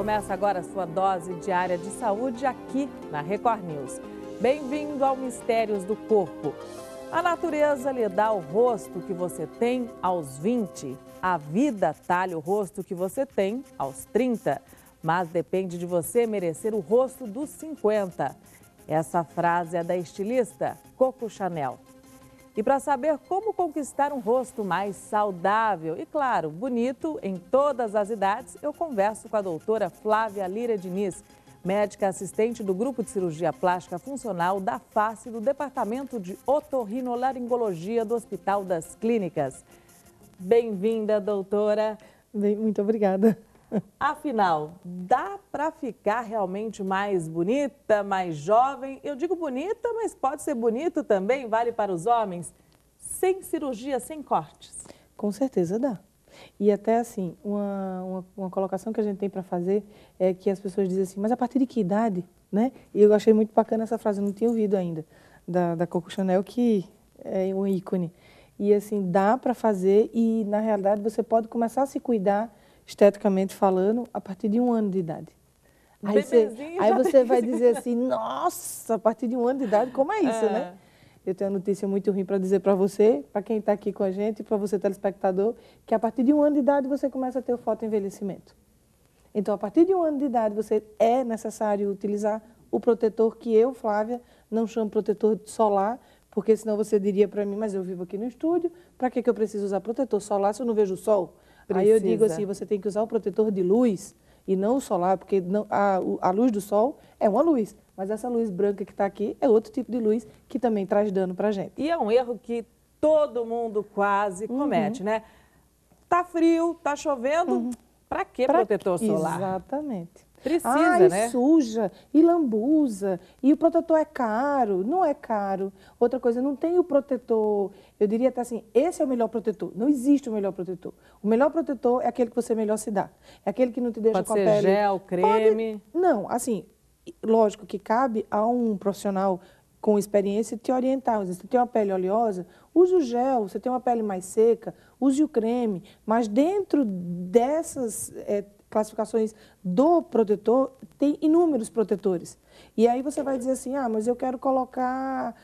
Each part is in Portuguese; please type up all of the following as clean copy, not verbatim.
Começa agora a sua dose diária de saúde aqui na Record News. Bem-vindo ao Mistérios do Corpo. A natureza lhe dá o rosto que você tem aos 20. A vida talha o rosto que você tem aos 30. Mas depende de você merecer o rosto dos 50. Essa frase é da estilista Coco Chanel. E para saber como conquistar um rosto mais saudável e, claro, bonito em todas as idades, eu converso com a doutora Flávia Lira Diniz, médica assistente do Grupo de Cirurgia Plástica Funcional da Face do Departamento de Otorrinolaringologia do Hospital das Clínicas. Bem-vinda, doutora. Muito obrigada. Afinal, dá para ficar realmente mais bonita, mais jovem? Eu digo bonita, mas pode ser bonito também, vale para os homens, sem cirurgia, sem cortes? Com certeza dá. E até assim, uma colocação que a gente tem para fazer é que as pessoas dizem assim, mas a partir de que idade, né? E eu achei muito bacana essa frase, eu não tinha ouvido ainda, da Coco Chanel, que é um ícone. E assim, dá para fazer e na realidade você pode começar a se cuidar esteticamente falando, a partir de 1 ano de idade. Aí você vai dizer assim, nossa, a partir de 1 ano de idade, como é isso, né? Eu tenho uma notícia muito ruim para dizer para você, para quem está aqui com a gente, para você telespectador, que a partir de 1 ano de idade você começa a ter o fotoenvelhecimento. Então, a partir de 1 ano de idade, você é necessário utilizar o protetor que eu, Flávia, não chamo protetor solar, porque senão você diria para mim, mas eu vivo aqui no estúdio, para que eu preciso usar protetor solar se eu não vejo o sol? Aí eu digo assim, você tem que usar o protetor de luz e não o solar, porque não, a luz do sol é uma luz, mas essa luz branca que está aqui é outro tipo de luz que também traz dano para a gente. E é um erro que todo mundo quase comete, né? Tá frio, tá chovendo, para que protetor solar? Exatamente. Precisa, né? Suja, e lambuza, e o protetor é caro, não é caro. Outra coisa, não tem o protetor, eu diria até assim, esse é o melhor protetor, não existe o melhor protetor. O melhor protetor é aquele que você melhor se dá, é aquele que não te deixa com a pele... Pode ser gel, creme... Não, assim, lógico que cabe a um profissional com experiência te orientar. Se você tem uma pele oleosa, use o gel, você tem uma pele mais seca, use o creme, mas dentro dessas... classificações do protetor, tem inúmeros protetores. E aí você vai dizer assim, mas eu quero colocar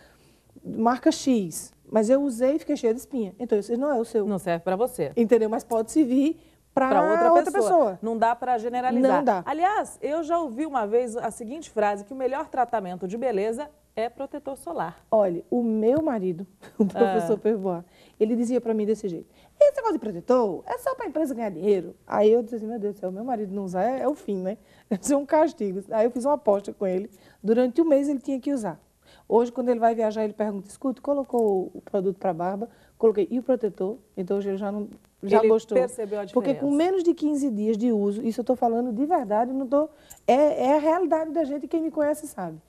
marca X, mas eu usei e fiquei cheia de espinha. Então, esse não é o seu. Não serve para você. Entendeu? Mas pode servir para outra pessoa. Não dá para generalizar. Não dá. Aliás, eu já ouvi uma vez a seguinte frase, que o melhor tratamento de beleza é protetor solar. Olha, o meu marido, o professor Perbois, ele dizia para mim desse jeito, esse negócio de protetor é só para a empresa ganhar dinheiro. Aí eu disse assim, meu Deus do céu, meu marido não usar é o fim, né? Deve ser um castigo. Aí eu fiz uma aposta com ele, durante 1 mês ele tinha que usar. Hoje, quando ele vai viajar, ele pergunta, escuta, colocou o produto para barba, coloquei, e o protetor? Então hoje ele já gostou. Ele percebeu a diferença. Porque com menos de 15 dias de uso, isso eu estou falando de verdade, não tô, é a realidade da gente, quem me conhece sabe.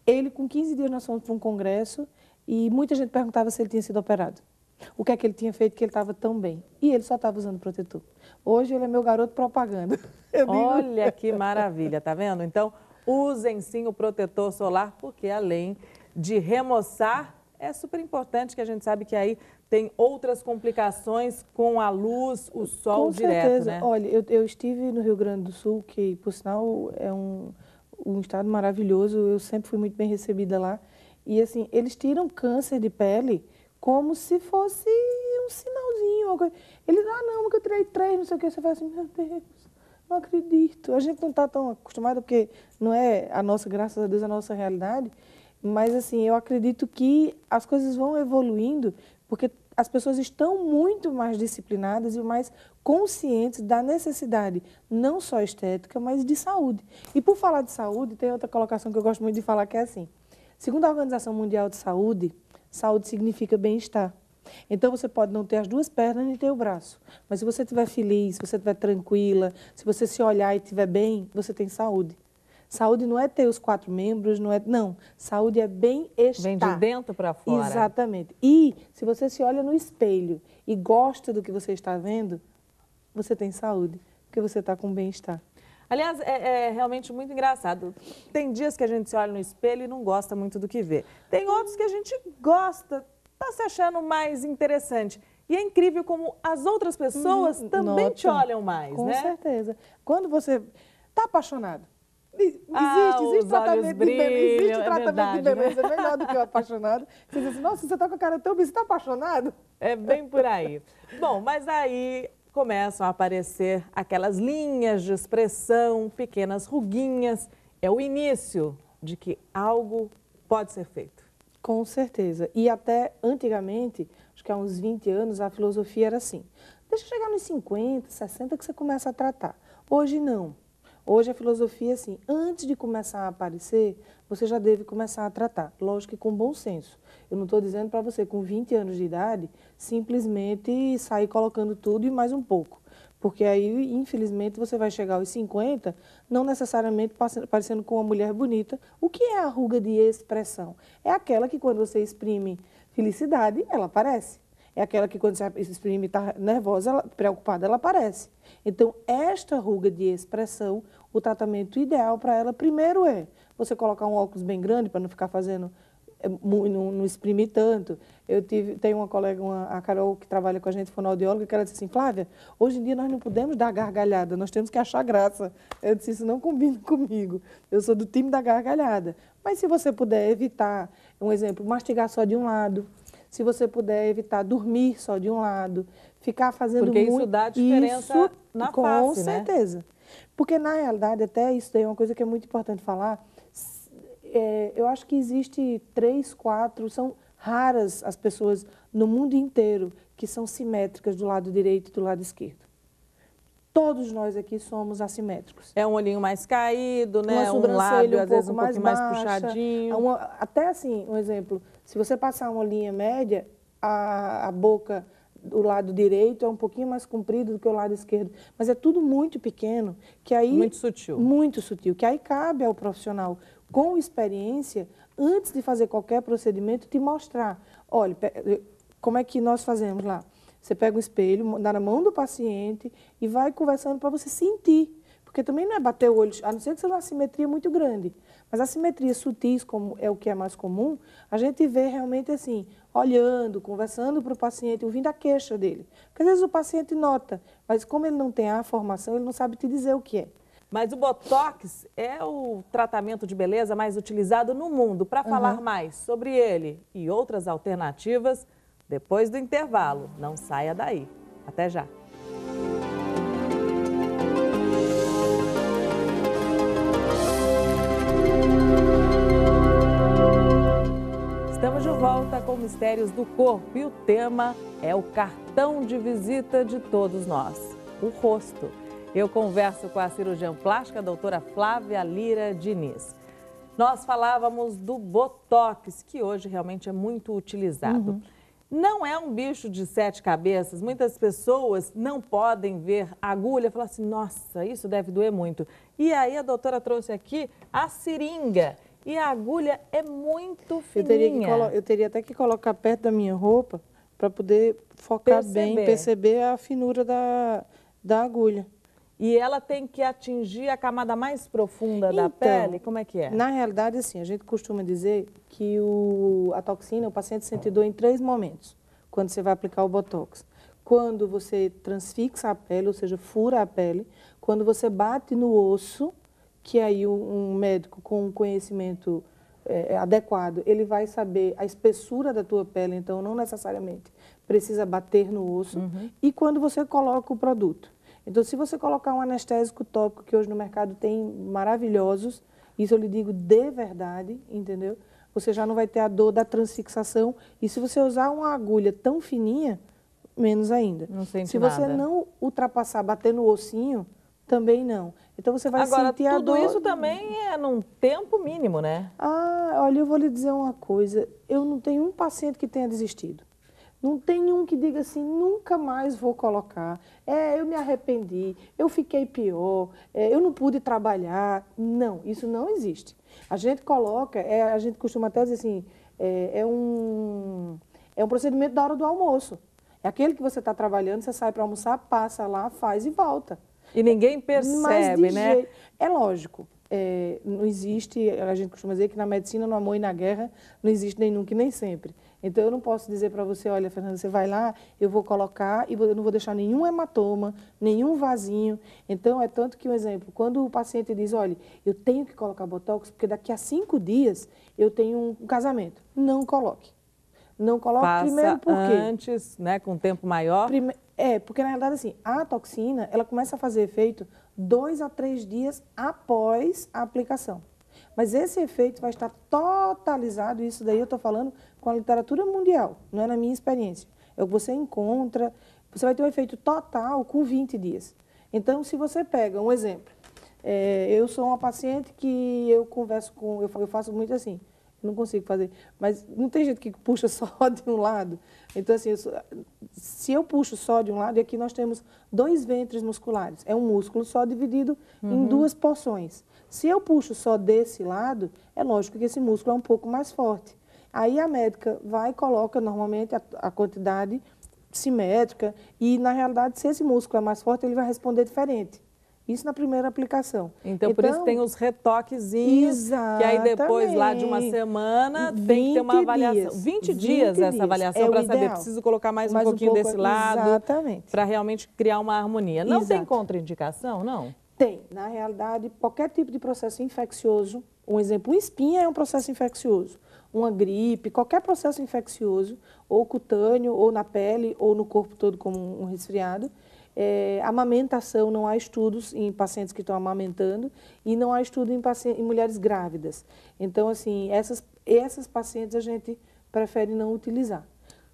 Ele, com 15 dias, nós fomos para um congresso e muita gente perguntava se ele tinha sido operado. O que é que ele tinha feito que ele estava tão bem. E ele só estava usando protetor. Hoje ele é meu garoto propaganda. Olha que maravilha, tá vendo? Então, usem sim o protetor solar, porque além de remoçar, é super importante que a gente sabe que aí tem outras complicações com a luz, o sol direto, né? Olha, eu estive no Rio Grande do Sul, que por sinal é um estado maravilhoso, eu sempre fui muito bem recebida lá. E assim, eles tiram câncer de pele como se fosse um sinalzinho. Uma coisa. Eles, não, porque eu tirei 3, não sei o que. Você fala assim, meu Deus, não acredito. A gente não está tão acostumado, porque não é a nossa, graças a Deus, a nossa realidade. Mas assim, eu acredito que as coisas vão evoluindo, porque as pessoas estão muito mais disciplinadas e mais conscientes da necessidade, não só estética, mas de saúde. E por falar de saúde, tem outra colocação que eu gosto muito de falar, que é assim, segundo a Organização Mundial de Saúde, saúde significa bem-estar. Então, você pode não ter as 2 pernas nem ter o braço, mas se você estiver feliz, se você estiver tranquila, se você se olhar e estiver bem, você tem saúde. Saúde não é ter os 4 membros, não. Saúde é bem-estar. Vem de dentro para fora. Exatamente. E se você se olha no espelho e gosta do que você está vendo, você tem saúde, porque você está com bem-estar. Aliás, é realmente muito engraçado. Tem dias que a gente se olha no espelho e não gosta muito do que vê. Tem outros que a gente gosta, está se achando mais interessante. E é incrível como as outras pessoas também te olham mais, com né? Com certeza. Quando você... Está apaixonado? Os olhos brilham, existe tratamento verdade, de beleza melhor do que o apaixonado. Você diz assim, nossa, você está com a cara tão bem, você está apaixonado? É bem por aí. Bom, mas aí começam a aparecer aquelas linhas de expressão, pequenas ruguinhas. É o início de que algo pode ser feito. Com certeza. E até antigamente, acho que há uns 20 anos, a filosofia era assim. Deixa chegar nos 50, 60 que você começa a tratar. Hoje não. Hoje a filosofia é assim, antes de começar a aparecer, você já deve começar a tratar. Lógico que com bom senso. Eu não estou dizendo para você, com 20 anos de idade, simplesmente sair colocando tudo e mais um pouco. Porque aí, infelizmente, você vai chegar aos 50, não necessariamente parecendo com uma mulher bonita. O que é a ruga de expressão? É aquela que quando você exprime felicidade, ela aparece. É aquela que quando você exprime está nervosa, preocupada, ela aparece. Então, esta ruga de expressão, o tratamento ideal para ela, primeiro é você colocar um óculos bem grande para não ficar fazendo, não exprimir tanto. Tenho uma colega, a Carol, que trabalha com a gente, fonoaudióloga, que ela disse assim, Flávia, hoje em dia nós não podemos dar gargalhada, nós temos que achar graça. Eu disse, isso não combina comigo, eu sou do time da gargalhada. Mas se você puder evitar, um exemplo, mastigar só de um lado, se você puder evitar dormir só de um lado, ficar fazendo porque isso dá diferença na face, com certeza. Né? Porque, na realidade, até isso daí é uma coisa que é muito importante falar. Eu acho que existe 3, 4, são raras as pessoas no mundo inteiro que são simétricas do lado direito e do lado esquerdo. Todos nós aqui somos assimétricos. É um olhinho mais caído, né? Uma sobrancelha lábio, às vezes, um pouquinho mais puxadinho. Até assim, um exemplo, se você passar uma linha média, a boca do lado direito é um pouquinho mais comprido do que o lado esquerdo. Mas é tudo muito pequeno, que aí... Muito sutil. Muito sutil, que aí cabe ao profissional, com experiência, antes de fazer qualquer procedimento, te mostrar. Olha, como é que nós fazemos lá? Você pega o espelho, dá na mão do paciente e vai conversando para você sentir. Porque também não é bater o olho, a não ser que seja uma simetria muito grande. Mas assimetrias sutis, como é o que é mais comum, a gente vê realmente assim, olhando, conversando para o paciente, ouvindo a queixa dele. Porque às vezes o paciente nota, mas como ele não tem a formação, ele não sabe te dizer o que é. Mas o Botox é o tratamento de beleza mais utilizado no mundo. Para falar mais sobre ele e outras alternativas, depois do intervalo. Não saia daí. Até já. Estamos de volta com Mistérios do Corpo e o tema é o cartão de visita de todos nós, o rosto. Eu converso com a cirurgiã plástica, a doutora Flávia Lira Diniz. Nós falávamos do Botox, que hoje realmente é muito utilizado. Não é um bicho de 7 cabeças. Muitas pessoas não podem ver a agulha e falar assim, nossa, isso deve doer muito. E aí a doutora trouxe aqui a seringa. E a agulha é muito fininha. Eu teria até que colocar perto da minha roupa para poder focar bem, perceber a finura da agulha. E ela tem que atingir a camada mais profunda da pele? Como é que é? Na realidade, assim, a gente costuma dizer que a toxina, o paciente sente dor em 3 momentos, quando você vai aplicar o Botox. Quando você transfixa a pele, ou seja, fura a pele. Quando você bate no osso, que aí um médico com um conhecimento adequado, ele vai saber a espessura da tua pele, então não necessariamente precisa bater no osso. E quando você coloca o produto. Então, se você colocar um anestésico tópico, que hoje no mercado tem maravilhosos, isso eu lhe digo de verdade, entendeu? Você já não vai ter a dor da transfixação. E se você usar uma agulha tão fininha, menos ainda. Não sente se você não ultrapassar, bater no ossinho, também não. Então, você vai sentir a dor... Agora, tudo isso também é num tempo mínimo, né? Olha, eu vou lhe dizer uma coisa. Eu não tenho um paciente que tenha desistido. Não tem um que diga assim, nunca mais vou colocar. Eu me arrependi, eu fiquei pior, eu não pude trabalhar. Não, isso não existe. A gente coloca, a gente costuma até dizer assim, é um procedimento da hora do almoço. É aquele que você está trabalhando, você sai para almoçar, passa lá, faz e volta. E ninguém percebe, né? É lógico. Não existe, a gente costuma dizer que na medicina, no amor e na guerra, não existe nem nunca e nem sempre. Então, eu não posso dizer para você, olha, Fernanda, você vai lá, eu vou colocar e eu não vou deixar nenhum hematoma, nenhum vasinho. Então, é tanto que, um exemplo, quando o paciente diz, olha, eu tenho que colocar botox, porque daqui a 5 dias eu tenho um casamento. Não coloque. Não coloque. Faça Primeiro por quê? Antes, né, com tempo maior. Porque na realidade, assim, a toxina, ela começa a fazer efeito 2 a 3 dias após a aplicação. Mas esse efeito vai estar totalizado, isso daí eu estou falando com a literatura mundial, não é na minha experiência. É o que você encontra, você vai ter um efeito total com 20 dias. Então, se você pega um exemplo, eu sou uma paciente que eu converso com, eu faço muito assim, não consigo fazer, mas não tem gente que puxa só de um lado. Então, assim, se eu puxo só de um lado, e aqui nós temos 2 ventres musculares, é um músculo só dividido em 2 porções. Se eu puxo só desse lado, é lógico que esse músculo é um pouco mais forte. Aí a médica vai e coloca normalmente a quantidade simétrica e, na realidade, se esse músculo é mais forte, ele vai responder diferente. Isso na primeira aplicação. Então, por isso tem os retoquezinhos, que aí depois, lá de uma semana, tem que ter uma avaliação. 20 dias essa avaliação para saber, preciso colocar mais um pouquinho desse lado, para realmente criar uma harmonia. Não tem contraindicação, não? Tem. Na realidade, qualquer tipo de processo infeccioso, um exemplo, uma espinha é um processo infeccioso, uma gripe, qualquer processo infeccioso, ou cutâneo, ou na pele, ou no corpo todo como um resfriado. Amamentação, não há estudos em pacientes que estão amamentando e não há estudo em mulheres grávidas. Então, assim, essas pacientes a gente prefere não utilizar.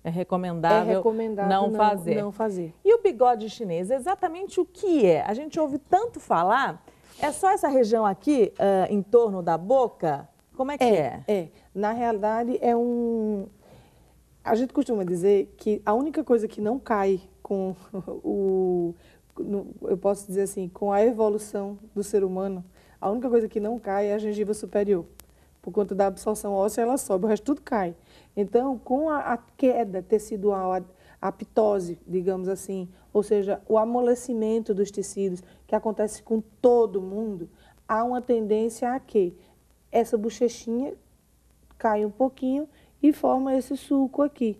É recomendável não fazer. E o bigode chinês, exatamente o que é? A gente ouve tanto falar, é só essa região aqui, em torno da boca? Como é que é? Na realidade, a gente costuma dizer que a única coisa que não cai com eu posso dizer assim, com a evolução do ser humano, a única coisa que não cai é a gengiva superior. Por conta da absorção óssea, ela sobe, o resto tudo cai. Então, com a queda tecidual, a ptose, digamos assim, ou seja, o amolecimento dos tecidos, que acontece com todo mundo, há uma tendência a que essa bochechinha cai um pouquinho e forma esse sulco aqui,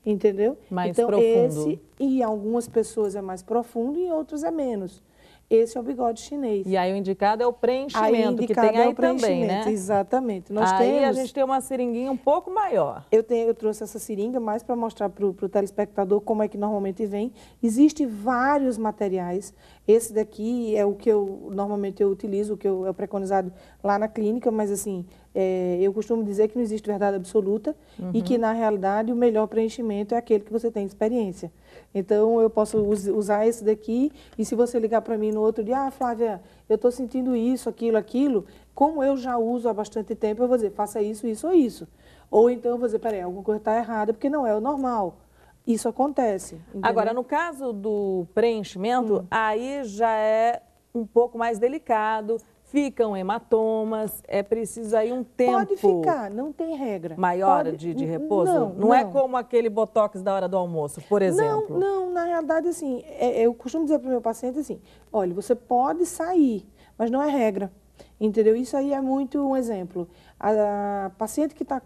entendeu? Mais então, profundo. Em algumas pessoas é mais profundo e em outras é menos. Esse é o bigode chinês. E aí o indicado é o preenchimento, que tem aí também, né? Exatamente. A gente tem uma seringuinha um pouco maior. Eu trouxe essa seringa mais para mostrar para o telespectador como é que normalmente vem. Existem vários materiais. Esse daqui é o que normalmente eu utilizo, o que é preconizado lá na clínica, mas assim, eu costumo dizer que não existe verdade absoluta e que, na realidade, o melhor preenchimento é aquele que você tem experiência. Então, eu posso usar esse daqui e se você ligar para mim no outro dia, Flávia, eu estou sentindo isso, aquilo, como eu já uso há bastante tempo, eu vou dizer, faça isso, isso ou isso. Ou então eu vou dizer, peraí, alguma coisa está errada, porque não é o normal. Isso acontece. Entendeu? Agora, no caso do preenchimento, aí já é um pouco mais delicado, ficam hematomas, é preciso aí um tempo... Pode ficar, não tem regra. Maior de repouso? Não é como aquele botox da hora do almoço, por exemplo? Não, na realidade, assim, eu costumo dizer para o meu paciente assim, olha, você pode sair, mas não é regra, entendeu? Isso aí é muito um exemplo. A paciente que está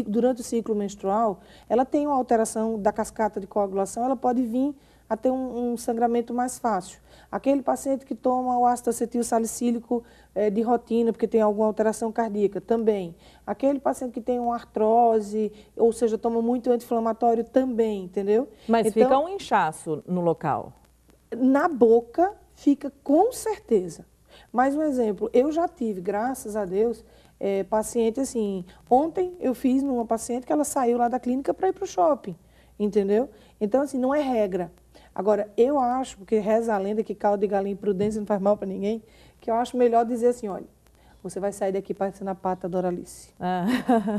durante o ciclo menstrual, ela tem uma alteração da cascata de coagulação, ela pode vir a ter um sangramento mais fácil. Aquele paciente que toma o ácido acetil salicílico de rotina, porque tem alguma alteração cardíaca, também. Aquele paciente que tem uma artrose, ou seja, toma muito anti-inflamatório, também, entendeu? Mas então, fica um inchaço no local? Na boca, fica com certeza. Mais um exemplo, eu já tive, graças a Deus, paciente assim, ontem eu fiz numa paciente que ela saiu lá da clínica para ir para o shopping, entendeu? Então, assim, não é regra. Agora, eu acho, porque reza a lenda que caldo de galinha e prudência não faz mal para ninguém, que eu acho melhor dizer assim, olha, você vai sair daqui parecendo a pata da Doralice.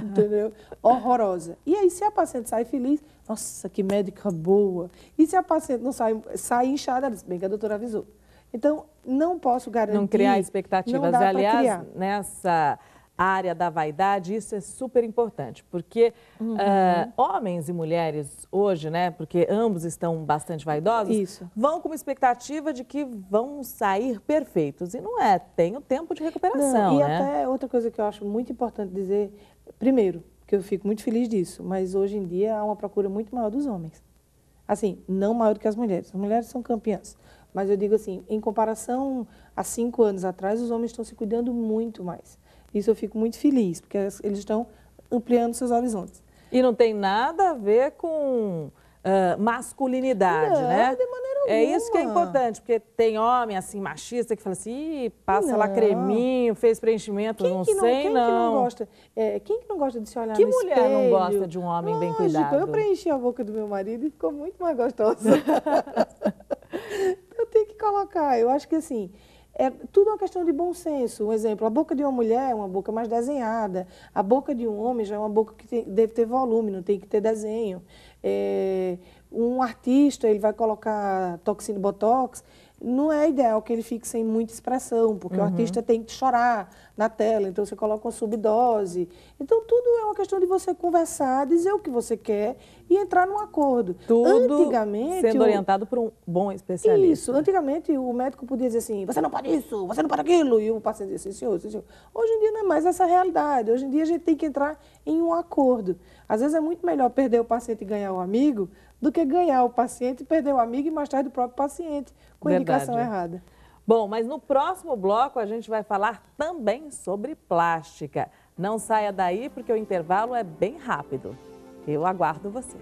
Entendeu? Horrorosa. E aí, se a paciente sai feliz, nossa, que médica boa. E se a paciente não sai inchada, ela diz, bem que a doutora avisou. Então, não posso garantir. Não criar expectativas. Aliás, nessa área da vaidade, isso é super importante, porque homens e mulheres hoje, né, porque ambos estão bastante vaidosos, vão com uma expectativa de que vão sair perfeitos. E não é, tem o tempo de recuperação, até outra coisa que eu acho muito importante dizer, primeiro, que eu fico muito feliz disso, mas hoje em dia há uma procura muito maior dos homens. Assim, não maior do que as mulheres são campeãs, mas eu digo assim, em comparação a 5 anos atrás, os homens estão se cuidando muito mais. Isso eu fico muito feliz, porque eles estão ampliando seus horizontes. E não tem nada a ver com masculinidade, Não, né? de maneira É isso que é alguma. importante, porque tem homem assim machista que fala assim, "Ih, passa lá Não. creminho, fez preenchimento, não sei Quem que não gosta? Quem que não gosta de se olhar Que no mulher espelho? não gosta de um homem bem Lógico, cuidado? eu preenchi a boca do meu marido e ficou muito mais gostosa. Eu tenho que colocar. Eu acho que assim, é tudo uma questão de bom senso. Um exemplo, a boca de uma mulher é uma boca mais desenhada. A boca de um homem já é uma boca que deve ter volume, não tem que ter desenho. Um artista, ele vai colocar toxina botox, não é ideal que ele fique sem muita expressão, porque o artista tem que chorar na tela, então você coloca uma subdose. Então, tudo é uma questão de você conversar, dizer o que você quer e entrar num acordo. Tudo Antigamente, sendo orientado por um bom especialista. Isso, antigamente o médico podia dizer assim, você não pode isso, você não pode aquilo, e o paciente dizia assim, senhor, senhor. Hoje em dia não é mais essa realidade, hoje em dia a gente tem que entrar em um acordo. Às vezes é muito melhor perder o paciente e ganhar o amigo, do que ganhar o paciente e perder o amigo e mais tarde o próprio paciente, com a indicação errada. Bom, mas no próximo bloco a gente vai falar também sobre plástica. Não saia daí porque o intervalo é bem rápido. Eu aguardo você.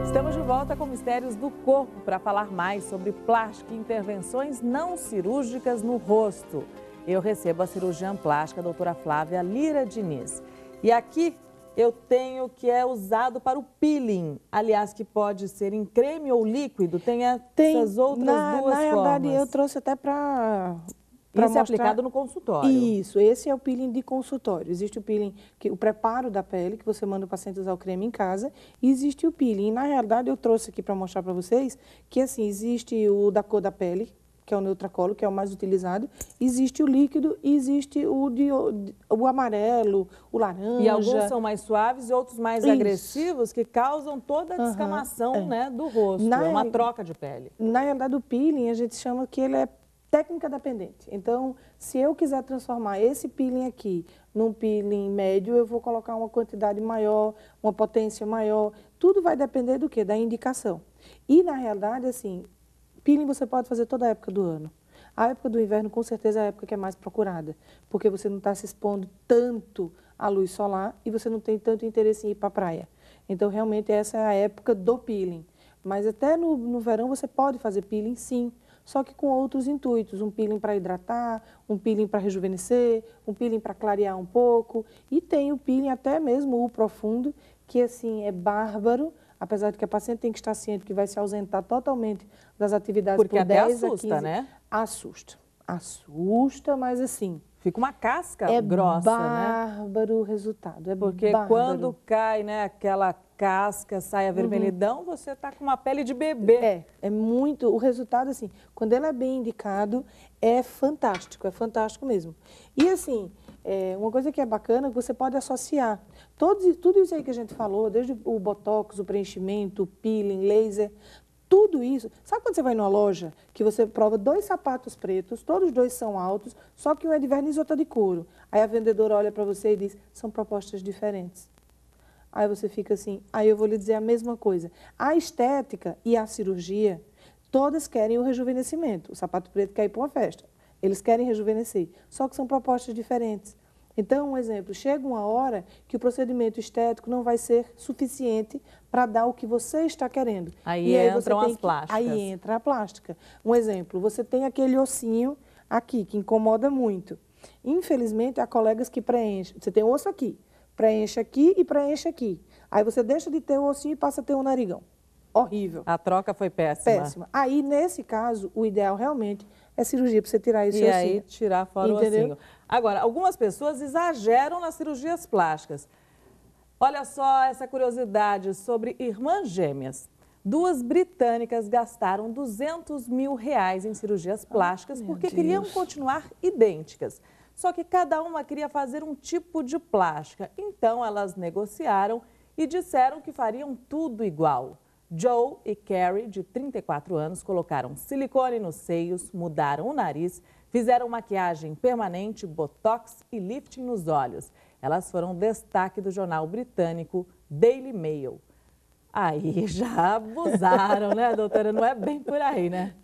Estamos de volta com Mistérios do Corpo para falar mais sobre plástica e intervenções não cirúrgicas no rosto. Eu recebo a cirurgiã plástica, a doutora Flávia Lira Diniz. E aqui eu tenho que é usado para o peeling, aliás, que pode ser em creme ou líquido, tem essas outras duas formas. Na verdade, eu trouxe até para isso é aplicado no consultório. Isso, esse é o peeling de consultório. Existe o peeling, o preparo da pele, que você manda o paciente usar o creme em casa, e existe o peeling. E, na realidade, eu trouxe aqui para mostrar para vocês que, assim, existe o da cor da pele, que é o Neutracolo, que é o mais utilizado, existe o líquido e existe o amarelo, o laranja. E alguns são mais suaves e outros mais agressivos, que causam toda a descamação né, do rosto, é uma troca de pele. Na realidade, o peeling, a gente chama que ele é técnica dependente. Então, se eu quiser transformar esse peeling aqui num peeling médio, eu vou colocar uma quantidade maior, uma potência maior, tudo vai depender do quê? Da indicação. E, na realidade, assim, peeling você pode fazer toda a época do ano. A época do inverno, com certeza, é a época que é mais procurada, porque você não está se expondo tanto à luz solar e você não tem tanto interesse em ir para a praia. Então, realmente, essa é a época do peeling. Mas até no verão você pode fazer peeling, sim, só que com outros intuitos. Um peeling para hidratar, um peeling para rejuvenescer, um peeling para clarear um pouco. E tem o peeling até mesmo o profundo, que assim é bárbaro, apesar de que a paciente tem que estar ciente que vai se ausentar totalmente das atividades porque por 10 assusta, a 15. Né? Assusta. Assusta, mas assim... Fica uma casca grossa, né? É bárbaro o resultado, é porque bárbaro. Quando cai, né, aquela casca, sai a vermelhidão, você está com uma pele de bebê. É muito, o resultado assim, quando ele é bem indicado, é fantástico mesmo. E assim, uma coisa que é bacana, você pode associar tudo isso aí que a gente falou, desde o botox, o preenchimento, o peeling, laser, tudo isso. Sabe quando você vai numa loja que você prova 2 sapatos pretos, todos 2 são altos, só que um é de verniz e outro é de couro. Aí a vendedora olha para você e diz, são propostas diferentes. Aí você fica assim, aí eu vou lhe dizer a mesma coisa. A estética e a cirurgia, todas querem o rejuvenescimento. O sapato preto quer ir para uma festa. Eles querem rejuvenescer, só que são propostas diferentes. Então, um exemplo, chega uma hora que o procedimento estético não vai ser suficiente para dar o que você está querendo. Aí entram as plásticas. Aí entra a plástica. Um exemplo, você tem aquele ossinho aqui, que incomoda muito. Infelizmente, há colegas que preenchem. Você tem osso aqui, preenche aqui e preenche aqui. Aí você deixa de ter o ossinho e passa a ter um narigão. Horrível. A troca foi péssima. Péssima. Aí, nesse caso, o ideal realmente é cirurgia para você tirar esse ossinho. E aí tirar fora o ossinho. Agora, algumas pessoas exageram nas cirurgias plásticas. Olha só essa curiosidade sobre irmãs gêmeas. 2 britânicas gastaram R$200 mil em cirurgias plásticas porque queriam continuar idênticas. Só que cada uma queria fazer um tipo de plástica. Então, elas negociaram e disseram que fariam tudo igual. Joe e Carrie, de 34 anos, colocaram silicone nos seios, mudaram o nariz, fizeram maquiagem permanente, botox e lifting nos olhos. Elas foram destaque do jornal britânico Daily Mail. Aí já abusaram, né, doutora? Não é bem por aí, né?